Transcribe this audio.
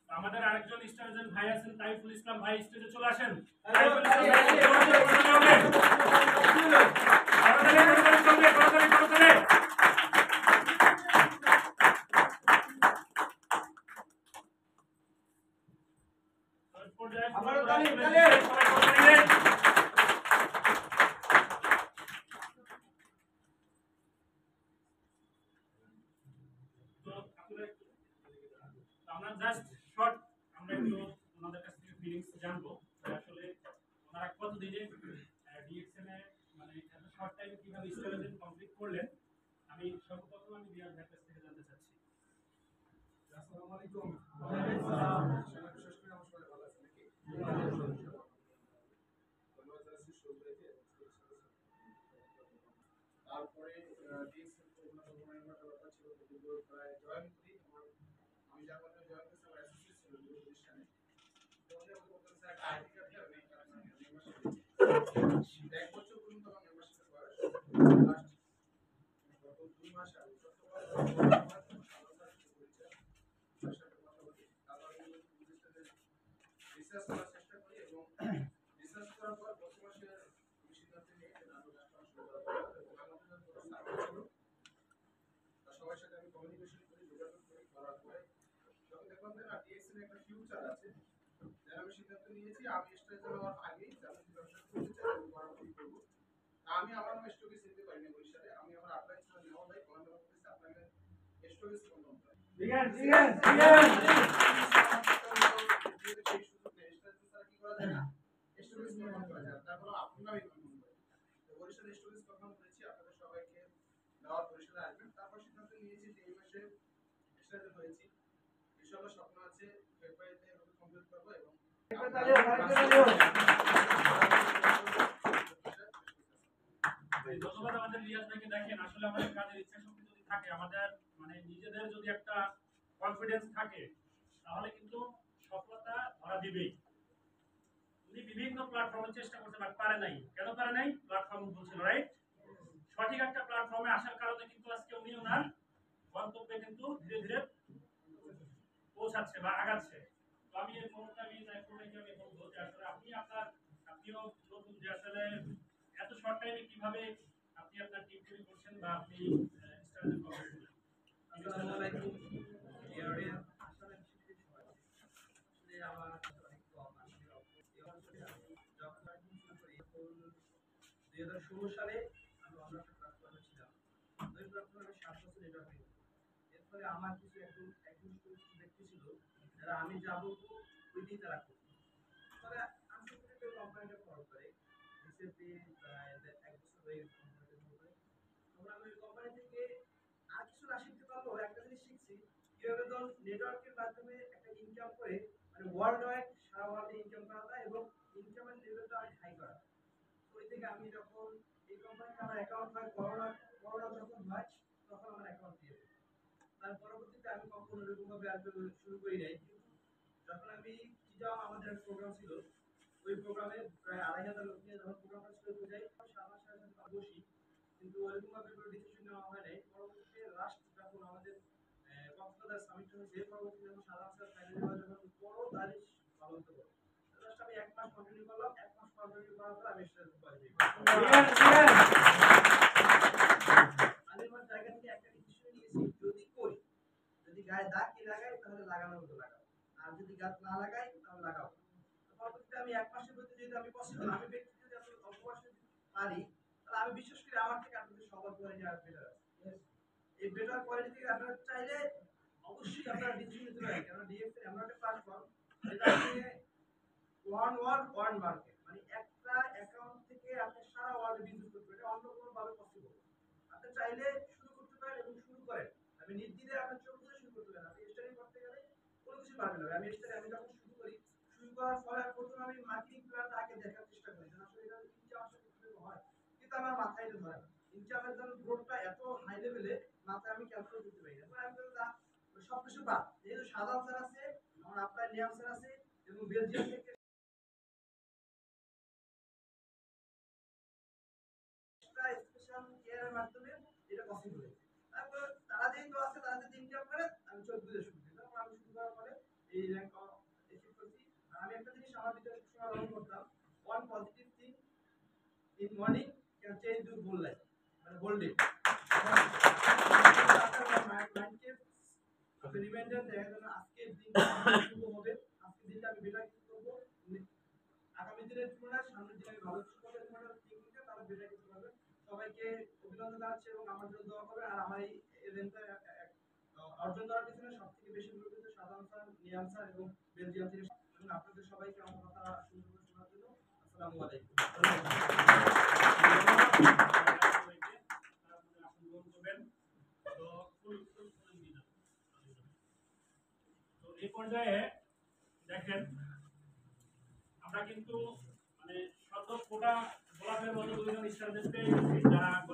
আমাদের আরেকজন star agent ভাই আছেন তাইফুল ইসলাম ভাই, স্টেজে চলে আসেন। আমরা জাস্ট শর্ট আমরা একটু ওনাদের কাছ থেকে ফিলিংস জানবো আসলে ওনারা কতদিনে ডিএক্সএম এ মানে এত শর্ট টাইমে কিভাবে স্টাইল কমপ্লিট করলেন। আমি সর্বপ্রথম আমি রিয়াজ ভাইয়ের কাছ থেকে জানতে চাচ্ছি। আসসালামু আলাইকুম। ওয়া আলাইকুম আসসালাম। বিশেষ করে আমার সবাই ভালো আছেন নাকি? তারপরে ডিএক্সএম প্রোগ্রামের ব্যাপার ছিল কিন্তু প্রায় জয়েন করি আমি যার মধ্যে জয়েন করছি আমার অ্যাসোসিয়েট ছিল দুটো প্রতিষ্ঠানে তো উনি আমাকে বলতেন স্যার একটা আইডি কার্ড দেওয়া নেই কারণ আমি মেম্বারশিপ এক বছর পর্যন্ত আমার মেম্বারশিপের বয়স লাস্ট গত 2 মাস আগে রিসার্চ করার চেষ্টা করি এবং রিসার্চ করার পর গত মাসে আমি সিদ্ধান্ত নিই যে নাটক কাজ শুরু করার এবং আমাদের জন্য সবার সাথে আমি কমিউনিকেশন করি যোগাযোগ করি করার পরে যখন দেখলাম যে না ডিএক্সএন একটা ফিউচার আছে যেন আমি সিদ্ধান্ত নিয়েছি আমি স্টেজে যাওয়ার আগেই আমি ব্যবসা করতে চাই এবং পরবর্তী করব আমি আমার নামে স্টকে চিনতে পারিনি বরিশালে আমি আমার আপ্লাই ছিল নেওয়া ভাই কোন নাম করতেছি আপনাকে স্টকে কোন নাম বিগান স্বপ্ন আছে ফেব্রুয়ারিতে কমপ্লিট করব এবং ধন্যবাদ আমাদের রিয়াজ ভাইকে। দেখেন আসলে আমাদের কাজের ইচ্ছা শক্তি যদি থাকে, আমাদের মানে নিজেদের যদি একটা কনফিডেন্স থাকে তাহলে কিন্তু সফলতা ধরা দিবেই। উনি বিভিন্ন প্ল্যাটফর্মে চেষ্টা করতে পারে নাই, কেন পারে নাই? প্ল্যাটফর্ম বলছিল রাইট। সঠিক একটা প্ল্যাটফর্মে আসার কারণে কিন্তু আজকে উনি ওনার গন্তব্যে কিন্তু ধীরে ধীরে পৌঁছাচ্ছে বা আগাচ্ছে। তো আমি এই মুহূর্তে আমি বলবো যে আসলে আপনিও নতুন যে আসলে এত শর্ট টাইমে কিভাবে আপনি আপনার টিম তৈরি করছেন বা আপনি স্টার্ট করছেন। আসসালামু আলাইকুম ডিয়ার আসলে আসলে আমার অনেক কম আসলে যখন আমি শুরু করি 2016 সালে আমি অন্য একটা প্ল্যাটফর্মে ছিলাম। ওই প্ল্যাটফর্মে 7 বছর নেটওয়ার্কিং করি। এরপরে আমার কিছু একজন ব্যক্তি ছিল যারা আমি যা বলবো ওইটাই তারা করতো। পরে আনসারটিফিকেট কোম্পানিটা ফলো করে রিসেন্টলি প্রায় 1 বছর হয়ে গেছে কোম্পানিটা ফলো করে। তখন আমি ওই কোম্পানি থেকে আর কিছু না শিখতে পারলেও একটা জিনিস শিখছি কিভাবে ধরুন নেটওয়ার্কের মাধ্যমে একটা ইনকাম করে মানে ওয়ার্ল্ড ওয়াইড সারা ওয়ার্ল্ডে ইনকাম করা যায় এবং ইনকামের লেভেলটা অনেক হাই করা যায়। তো ওই থেকে আমি যখন এই কোম্পানিতে আমার অ্যাকাউন্ট হয় করোনা যখন হয় তখন আমার অ্যাকাউন্ট দিয়ে দেয়। তার পরবর্তীতে আমি কখনো এরকমভাবে আর শুরু করি নাই কিন্তু যখন আমি টিজাম আমাদের একটা প্রোগ্রাম ছিল ওই প্রোগ্রামে প্রায় 2,500 লোক নিয়ে যখন প্রোগ্রামটা শুরু হয়ে যায় সাধারণ সাথে বসি কিন্তু ওইরকমভাবে কোনো ডিসিশন নেওয়া হয় নাই। পরবর্তীতে লাস্ট যখন আমাদের কক্সবাজার সামিট হয়েছে পরবর্তীতে যখন সাধারণ সাথে ফাইনালি যখন বড় তারিখ পালন করবো জাস্ট আমি 1 মাস কন্টিনিউ করলাম। 1 মাস কন্টিনিউ করার পর আমি স্টেজ পাইছি। আমি আমার জায়গা থেকে একটা ডিসিশন নিয়েছি যদি করি যদি গায়ে দাগ কি লাগাই তাহলে লাগানোর মতো লাগাও আর যদি গাছ না লাগাই তাহলে লাগাও। পরবর্তীতে আমি 1 মাসের মধ্যে যদি আমি পসিবল আমি ব্যক্তি যদি আমি অল্প মাসে পারি তাহলে আমি বিশেষ করে আমার থেকে আপনাদের সবার কোয়ালিটি আর বেটার আছে। এই বেটার কোয়ালিটি থেকে আপনারা চাইলে অবশ্যই আপনারা ডিসিশন নিতে পারেন কারণ ডিএক্সএল এমন একটা প্ল্যাটফর্ম যেটা আপনি ওয়ান ওয়ার্ল্ড ওয়ান মার্কেট মানে একটা অ্যাকাউন্ট থেকে আপনি সারা ওয়ার্ল্ডে বিজনেস করতে পারেন। এটা অন্য কোনো ভাবে পসিবল। আপনি চাইলে শুরু করতে পারেন এবং শুরু করেন। আমি নির্দ্বিধায় আপনার চোখ বুজে শুরু করতে পারেন। আপনি স্টার্টিং করতে গেলে কোনো কিছু পারবেন না। আমি যখন শুরু করি শুরু করার পরে প্রথমে আমি মার্কেটিং প্ল্যানটা আগে দেখার চেষ্টা করি যে আসলে এটা ইনকাম আসলে কিভাবে হয় কিন্তু আমার মাথায় এটা ধরে না। ইনকামের জন্য গ্রোথটা এত হাই লেভেলে মাথায় আমি ক্যালকুলেট করতে পারি না। পরে আমি বললাম সবকিছু বাদ যেহেতু সাদা স্যার আছে আমার আপনার নিয়াম স্যার আছে এবং বেলজিয়াম থেকে স্পেশাল কেয়ারের মাধ্যমে এটা পসিবল হয়েছে। আমি 14 দিয়ে শুরু করি। তারপর আমি শুরু করার পরে এই র্যাঙ্ক অ্যাচিভ করছি। আর আমি একটা জিনিস আমার ভিতরে সবসময় লালন করতাম, one positive thing in morning can change your whole life, মানে হোল ডে। মাইন্ডকে আমি রিমাইন্ডার দেয় যেন আজকের দিনটা শুভ হবে, আজকের দিনটা আমি বেটার কিছু করবো, আগামী দিনের তুলনায় সামনের দিনে আমি ভালো কিছু করবো, এরকম একটা থিঙ্কিংটা তারা বেটার কিছু করবে। সবাইকে অভিনন্দন জানাচ্ছি এবং আমার জন্য দোয়া করবেন। আর আমার এই ইভেন্টটা অর্জন করার পিছনে সবথেকে বেশি গুরুত্ব দিচ্ছে সাধারণ স্যার, নিয়াম স্যার এবং বেলজিয়াম থেকে, এবং আপনাদের সবাইকে আমার কথা সুন্দর করে শোনার জন্য আসসালামু আলাইকুম। এই পর্যায়ে দেখেন আমরা কিন্তু মানে শত কোটা গোলাপের মতো দুইজন স্টারদেরকে যারা